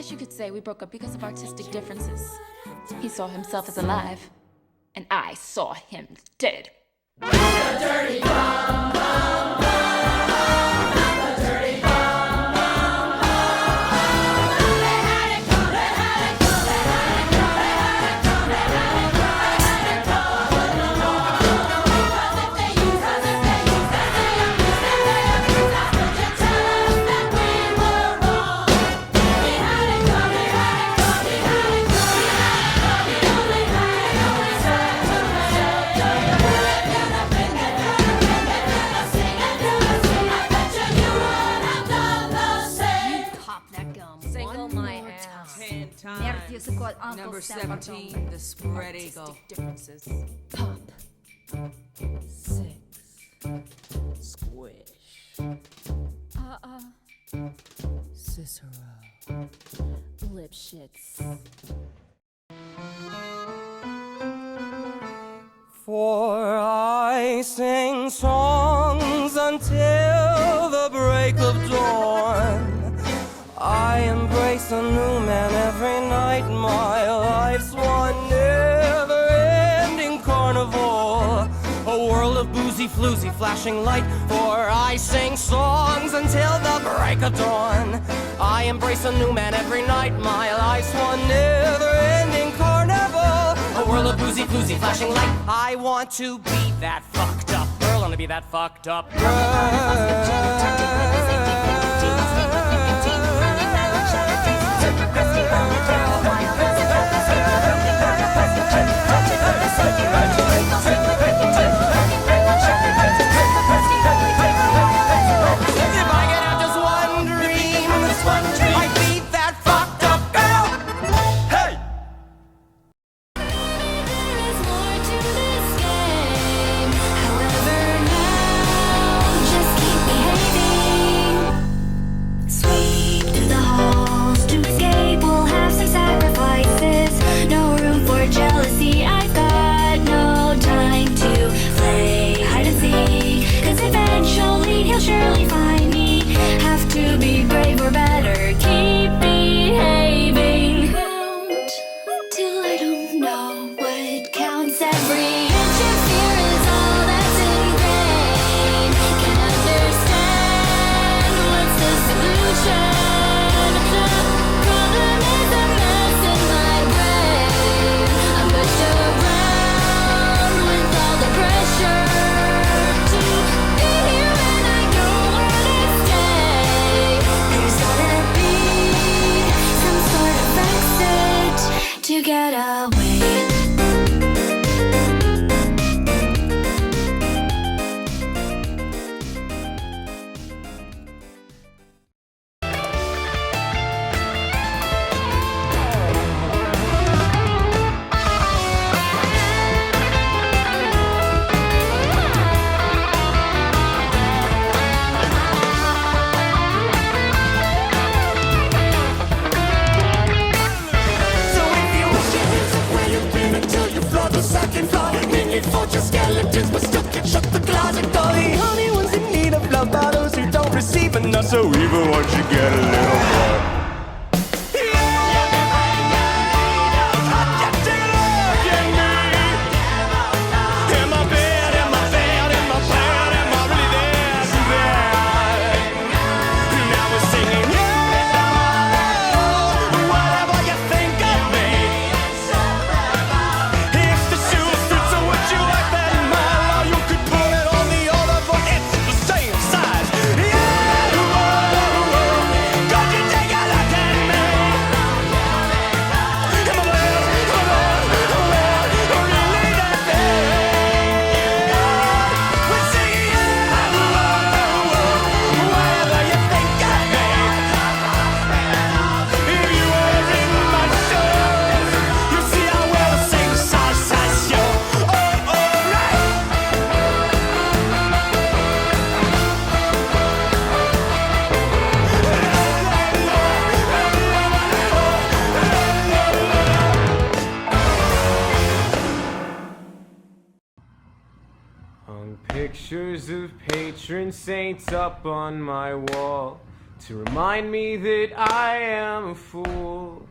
guess you could say we broke up because of artistic differences. He saw himself as alive, and I saw him dead. Dirty bomb, bomb, bomb. Number 17, the spread eagle. Differences. Pop. 6. Squish. Cicero. Lipschitz. For I sing songs until the break of dawn. I embrace a new man every night. My life's one never-ending carnival, a world of boozy floozy flashing light. For I sing songs until the break of dawn. I embrace a new man every night. My life's one never-ending carnival, a world of boozy floozy flashing light. I want to be that fucked up girl. I want to be that fucked up girl. If I could have just one dream, I'd be that fucked up girl. Hey! There is more to this game. However, now just keep behaving. Sweep through the halls to escape. We'll have some sacrifices. No room for jealousy. I've got no time to play hide and seek. 'Cause eventually he'll surely find me. Have to be brave or better keep behaving. Count till I don't know what counts. Every inch of fear is all that's in vain. Can't understand what's the solution. The problem is a mess in my brain. I'm pushed around with all the pressure to be here when I don't wanna stay. There's gotta be some sort of exit to get away. So if you wish it is where you've been until you floor the second floor, then you forge your skeletons, but still can shut the closet door. The only ones in need of love are those who don't receive enough. So even once you get a little more. Hung pictures of patron saints up on my wall. to remind me that I am a fool.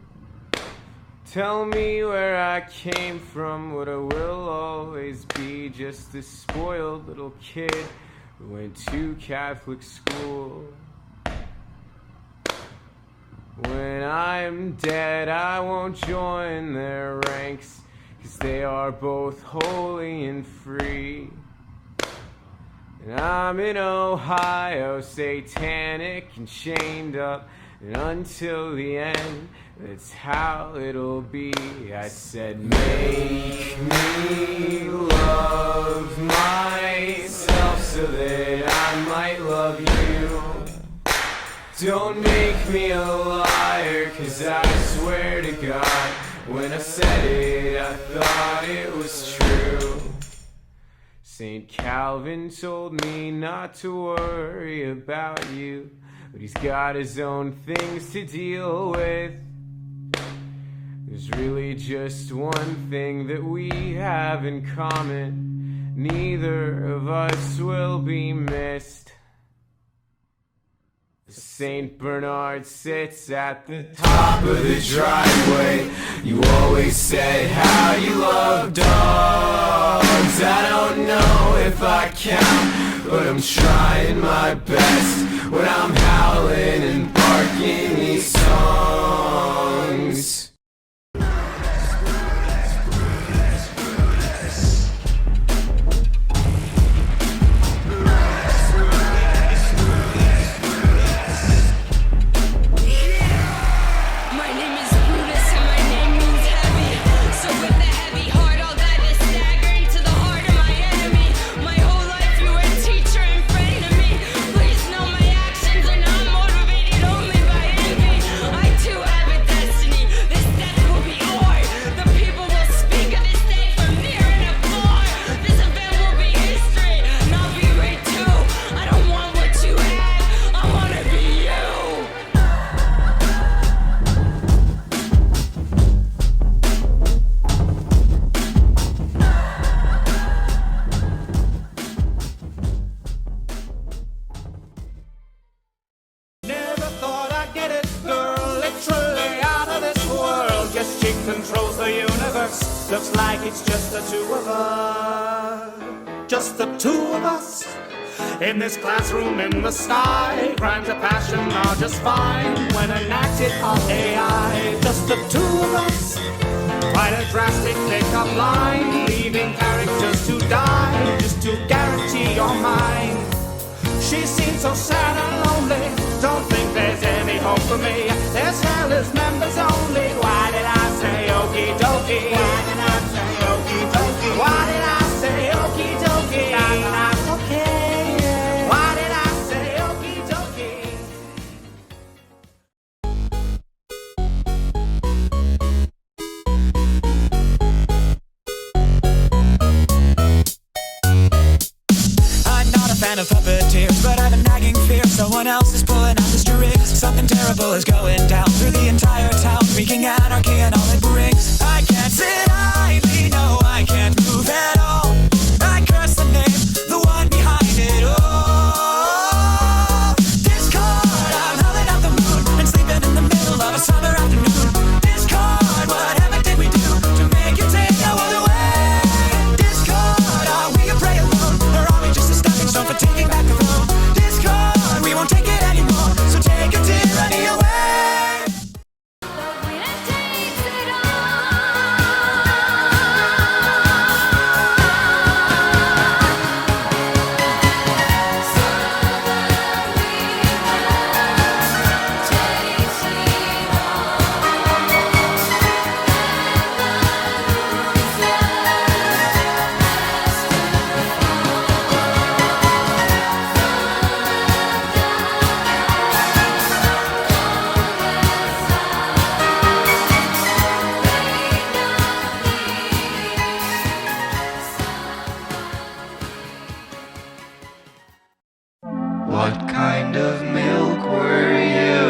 Tell me where I came from, what I will always be, just a spoiled little kid who went to Catholic school. When I'm dead, I won't join their ranks, 'cause they are both holy and free. And I'm in Ohio, satanic and chained up, and until the end, that's how it'll be. I said, make me love myself so that I might love you. Don't make me a liar, 'cause I swear to God, when I said it, I thought it was true. St. Calvin told me not to worry about you, but he's got his own things to deal with. There's really just one thing that we have in common: neither of us will be missed. St. Bernard sits at the top of the driveway. You always said how you love dogs. I don't know if I count, but I'm trying my best when I'm howling and barking these songs. Controls the universe. Looks like it's just the two of us. Just the two of us. In this classroom in the sky. Crimes of passion are just fine when enacted on AI. Just the two of us. Quite a drastic pickup line, leaving characters to die just to guarantee your mind. She seems so sad and lonely. Don't think there's any hope for me. There's hell is members only. Why did I say okie dokie? Why did I say okie dokie? Why did I say okie dokie? That's okay. Why did I say okie dokie? I'm not a fan of puppeteers, but I've a nagging fear someone else is pulling out the strings. Something terrible is going down through the entire town, wreaking anarchy and all it brings. I can't sit idly, no, I can't move at all. I curse the name, the one behind it all. Discord, I'm howling at the moon and sleeping in the middle of a summer afternoon. Discord, whatever did we do to make you take our world away? Discord, are we a prey alone, or are we just a stepping stone for taking back the throne? Discord, we won't take it anymore, so take your tyranny away. What kind of milk were you?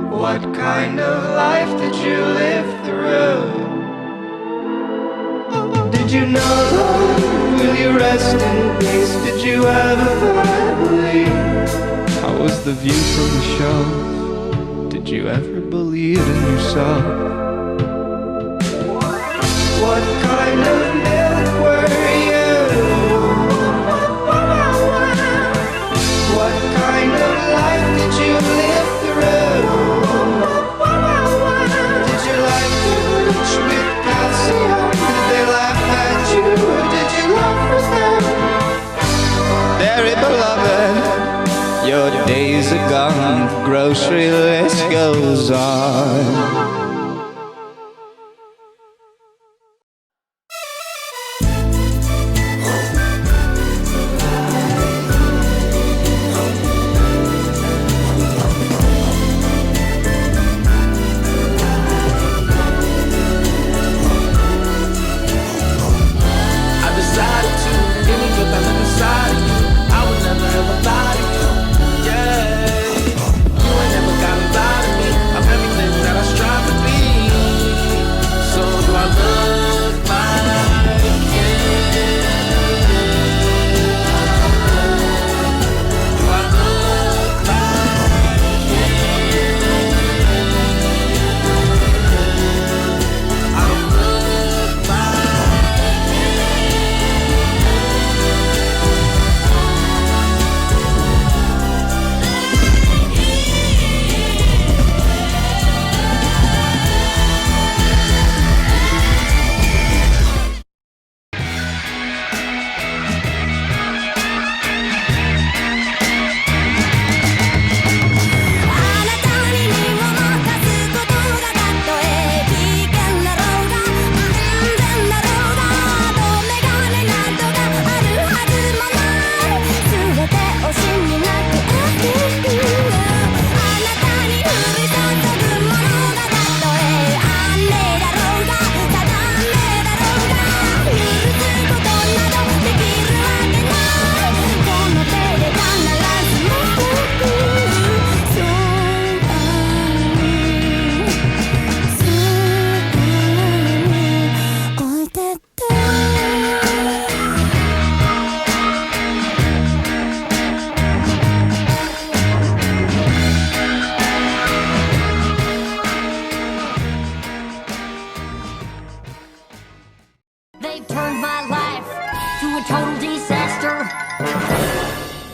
What kind of life did you live through? Did you know love really you rest in peace. Did you ever believe? How was the view from the shelf? Did you ever believe in yourself? What kind of milk were you? What kind of life did you live through? Did your life get rich with calcium? Did they laugh at you? Did you love for them? Very beloved, your days are gone, the grocery list goes on.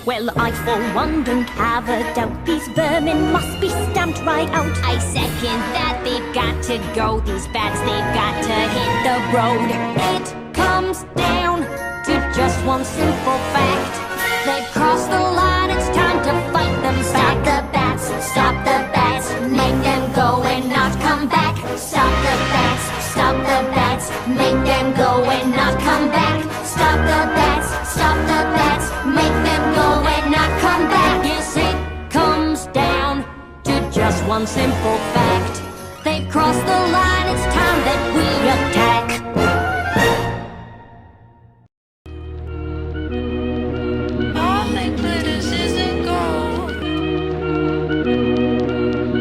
Well, I for one don't have a doubt. These vermin must be stamped right out. I second that, they've got to go. These bats, they've got to hit the road. It comes down to just one simple fact. They've crossed the line, it's time to fight them back. Stop the bats, make them go and not come back. Stop the bats, make them go and not come back. Stop the bats, make them go and not come back. Yes, it comes down to just one simple fact. They've crossed the line, it's time that we attack. All that glitters isn't gold.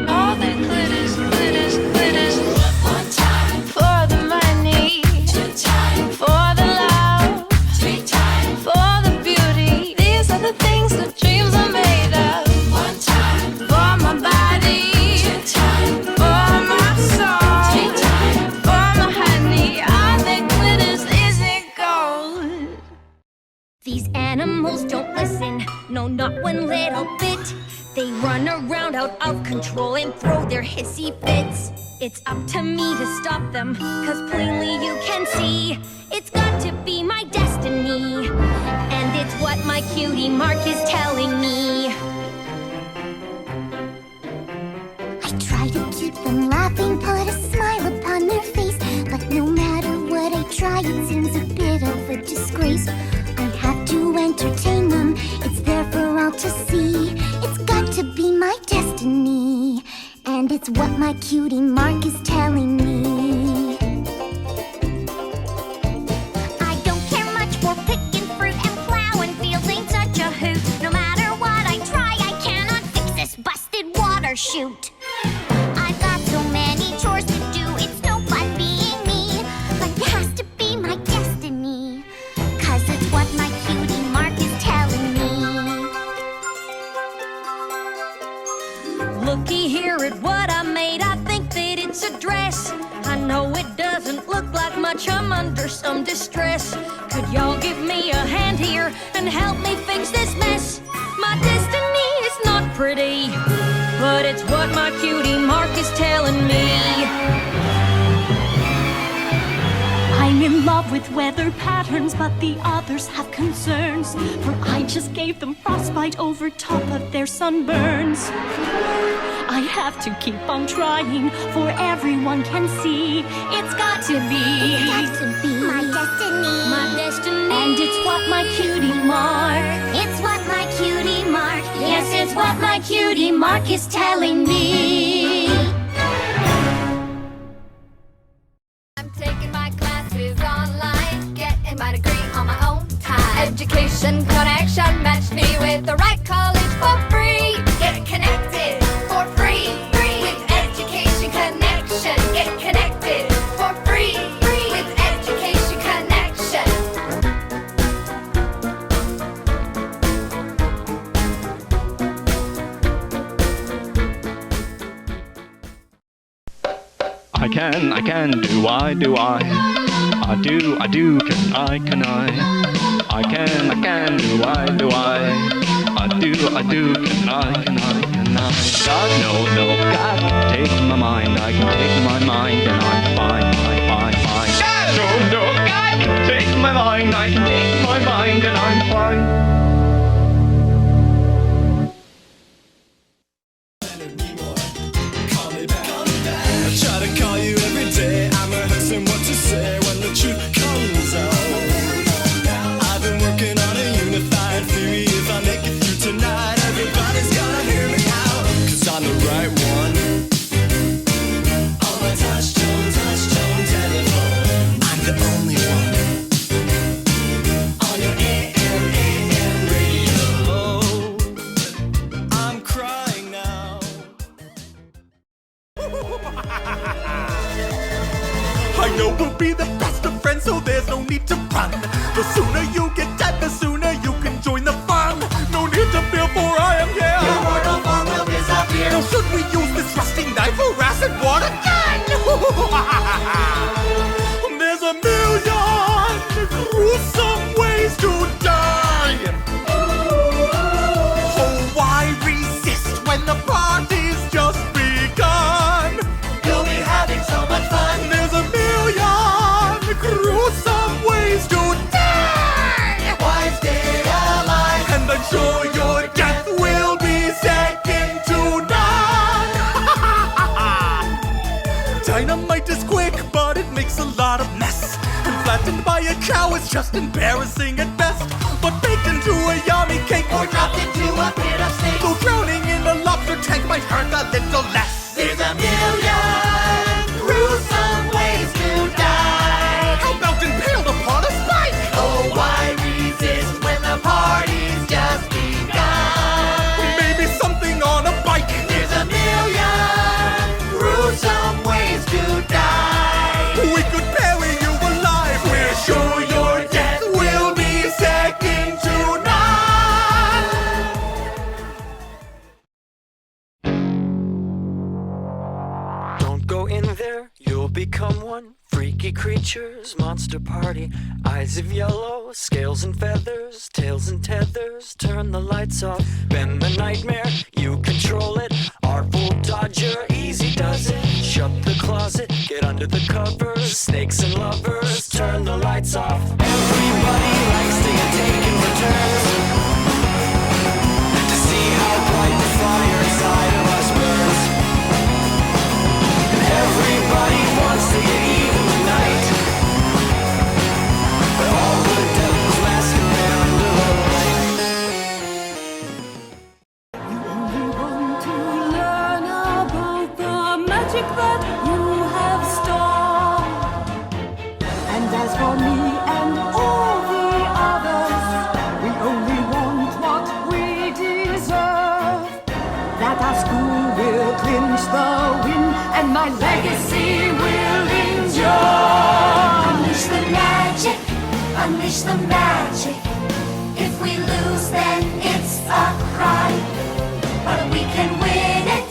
All that glitters, glitters, glitters. One time for the money, 2 times for the love, 3 times for the beauty. These are the things that dreams are made of. 1 time for my body, 2 times for my soul, 3 times for my honey. All that glitters isn't gold. These animals don't listen, no, not one little bit. They run around out of control and throw their hissy fits. It's up to me to stop them, 'cause plainly you can see it's got to be my destiny, and it's what my cutie mark is telling me. I try to keep them laughing, put a smile upon their face, but no matter what I try, it seems a bit of a disgrace. I have to entertain them, it's there for all to see. It's got to be my destiny, and it's what my cutie mark is telling me. I don't care much for picking fruit, and plowing fields ain't such a hoot. No matter what I try, I cannot fix this busted water chute. I've got so many chores to do, it's no fun being me, but it has to be my destiny, 'cause it's what looky here at what I made. I think that it's a dress. I know it doesn't look like much. I'm under some distress. Could y'all give me a hand here and help me fix this mess? My destiny is not pretty, but it's what my cutie Mark is telling me. I'm in love with weather patterns, but the others have concerns, for I just gave them frostbite over top of their sunburns. I have to keep on trying, for everyone can see it's got to be my destiny. My destiny. And it's what my cutie Mark. It's what my cutie Mark. Yes, it's what my cutie Mark is telling me. I'm taking my classes online, getting my degree on my own time. Education connection matched me with the right college for free. Get connected for free, free with education connection. Get connected for free, free with education connection. I can, do I, do, can I, can I can, do I, do, can I, God, no, God, take my mind, I can take my mind, and I'm fine. No, God, take my mind, I can take my mind, and I'm fine. I know we'll be the best of friends, so there's no need to run. The sooner you get dead, the sooner you can join the fun. No need to fear, for I am here. Your mortal form will disappear. Now should we use this rusty knife or acid water gun? There's a million gruesome ways to die. Oh, why resist when the party's just begun? You'll be having so much fun. There's a million gruesome ways to die. Why stay alive? And I'm sure your death will be second to none. Dynamite is quick, but it makes a lot of mess. And flattened by a cow is just embarrassing at best. But baked into a yummy cake or dropped into a pit of snakes, so drowning in a lobster tank might hurt a little less. There's a million gruesome ways to die. How about impaled upon a spike? Oh, why resist when the party's just begun? Maybe something on a bike. There's a million gruesome ways to die. We could bury you alive. We're sure your death will be second to none. Don't go in there, you'll become one. Freaky creatures, monster party. Eyes of yellow, scales and feathers, tails and tethers. Turn the lights off, bend the nightmare, you control it. Artful dodger, easy does it. Shut the closet, get under the covers. Snakes and lovers, turn the lights off. Everybody likes to get taken for turns, to see how bright the fire inside of us burns. And everybody wants to get even tonight, but all the devils masquerade under the light. You only want to learn about the magic that you have stored. And as for me and all the others, we only want what we deserve. That our school will clinch the win, and my legacy will endure. Unleash the magic, unleash the magic. If we lose, then it's a crime. But we can win it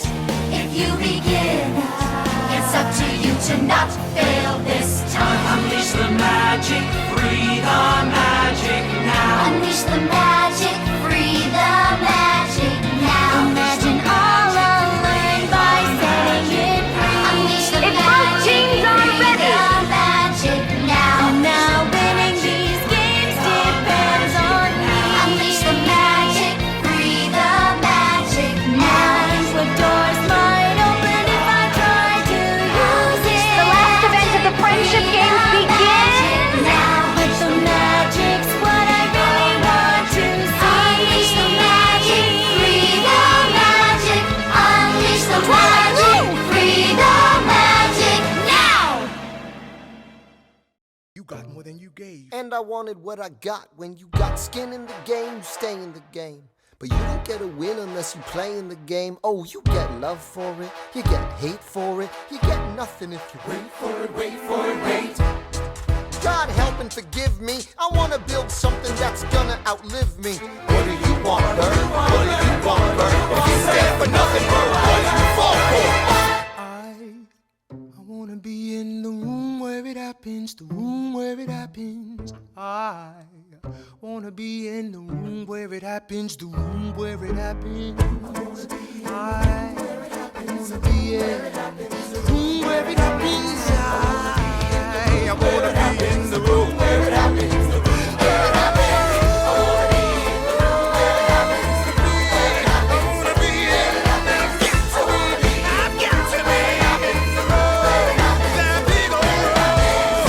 got more than you gave. And I wanted what I got. When you got skin in the game, you stay in the game. But you don't get a win unless you play in the game. Oh, you get love for it, you get hate for it, you get nothing if you wait for it, wait for it, wait. God help and forgive me, I wanna build something that's gonna outlive me. What do you want, Bert? What do you want, Bert? If you stand for nothing, Bert, what do you fall for? I wanna be in the room where it happens, the room where it happens. I wanna be in the room where it happens, the room where it happens. I wanna be in the room where it happens. I wanna be in the room where it happens, the room where it happens. I wanna be in the room where it happens, the room where it happens. I wanna be in the room where it happens. I've got to be in the room where it happens. That big old room.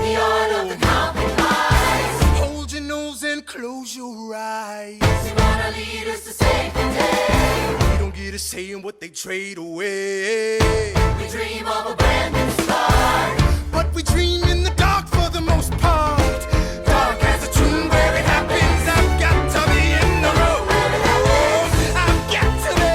The art of the compromise. Hold your nose and close your eyes. They wanna lead us to save the day. We don't get a say in what they trade away. We dream of a brand new start. But we dream in the dark for the most part. Dark as a tomb where it happens. I've got to be in the room where it happens. I've got to be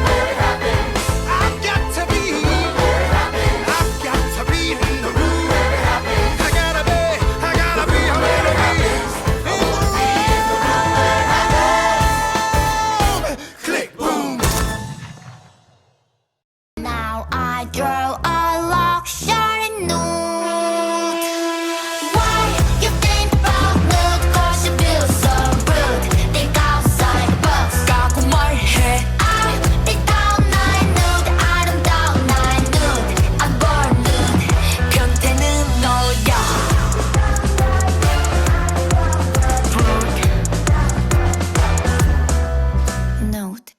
where it happens. I've got to be where it happens. I've got to be in the room where it happens. I gotta be in the room where it happens. Click, boom. Now I draw a luxury nude. Why you think about nude? 'Cause you feel so rude. Think outside the box. 까고 말해. 아름다운 나의 nude. 아름다운 나의 nude. I'm born nude. 변태는 너야. Nude.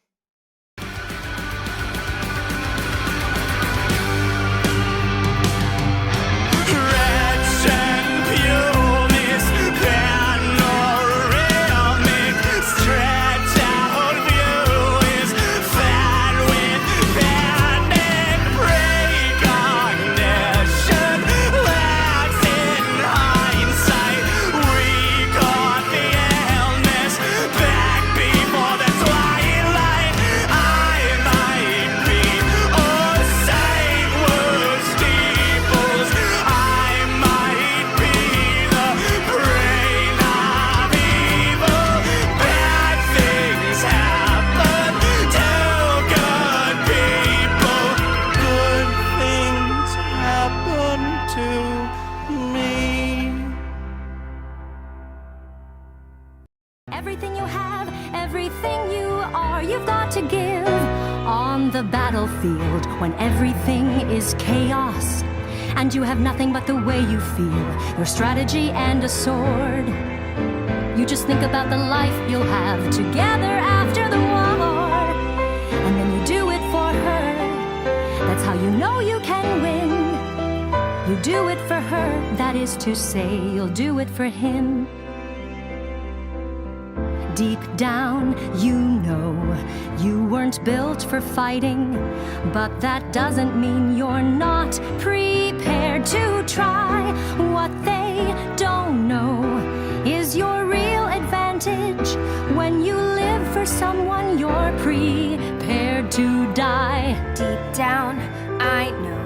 Everything you have, everything you are, you've got to give. On the battlefield, when everything is chaos, and you have nothing but the way you feel, your strategy and a sword. You just think about the life you'll have together after the war, and then you do it for her. That's how you know you can win. You do it for her, that is to say, you'll do it for him. Deep down, you know you weren't built for fighting, but that doesn't mean you're not prepared to try. What they don't know is your real advantage. When you live for someone, you're prepared to die. Deep down, I know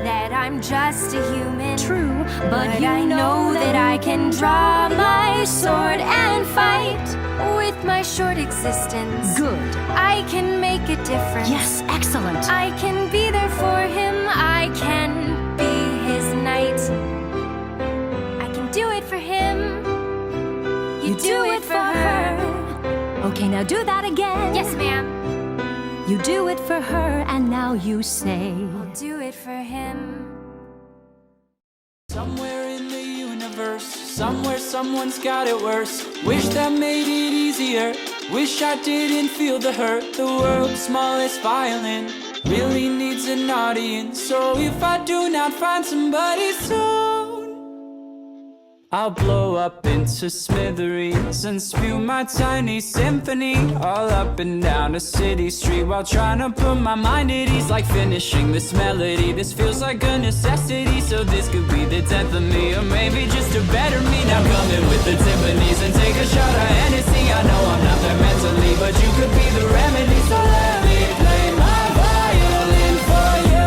that I'm just a human. True, but you know that I can draw my sword and fight. With my short existence, good, I can make a difference. Yes, excellent. I can be there for him. I can be his knight. I can do it for him. You do it for her. Okay, now do that again. Yes, ma'am. You do it for her, and now you say, I'll do it for him. Somewhere in the universe, somewhere someone's got it worse. Wish that made it easier. Wish I didn't feel the hurt. The world's smallest violin really needs an audience. So if I do not find somebody soon, I'll blow up into smithereens and spew my tiny symphony all up and down a city street while trying to put my mind at ease. Like finishing this melody, this feels like a necessity. So this could be the 10th of me, or maybe just a better me. Now come in with the timpanis and take a shot of Hennessy. I know I'm not there mentally, but you could be the remedy. So let me play my violin for you.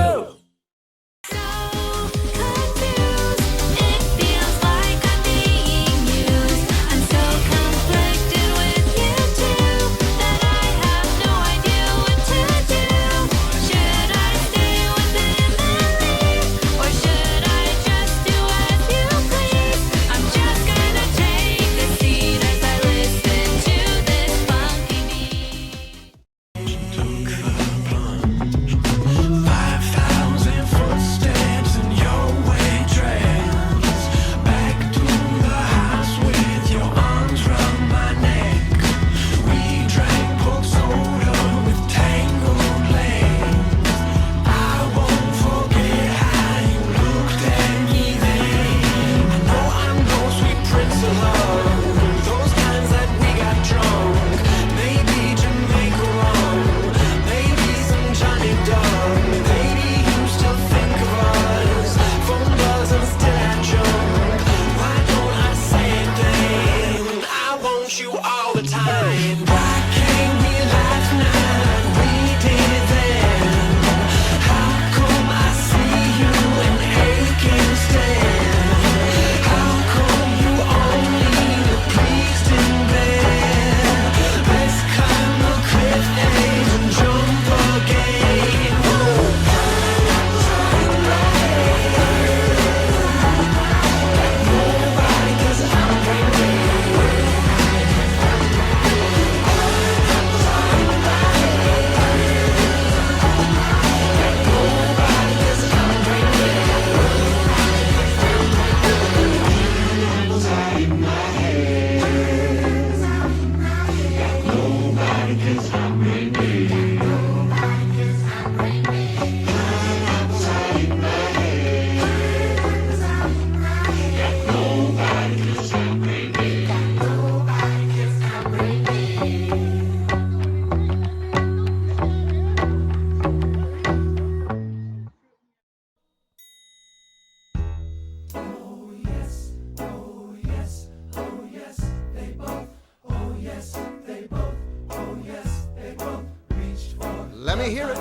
Let me hear it.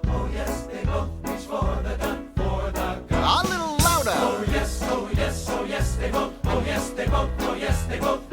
Oh yes, they both reach for the gun, for the gun. A little louder. Oh yes, oh yes, oh yes, they both. Oh yes, they both. Oh yes, they both.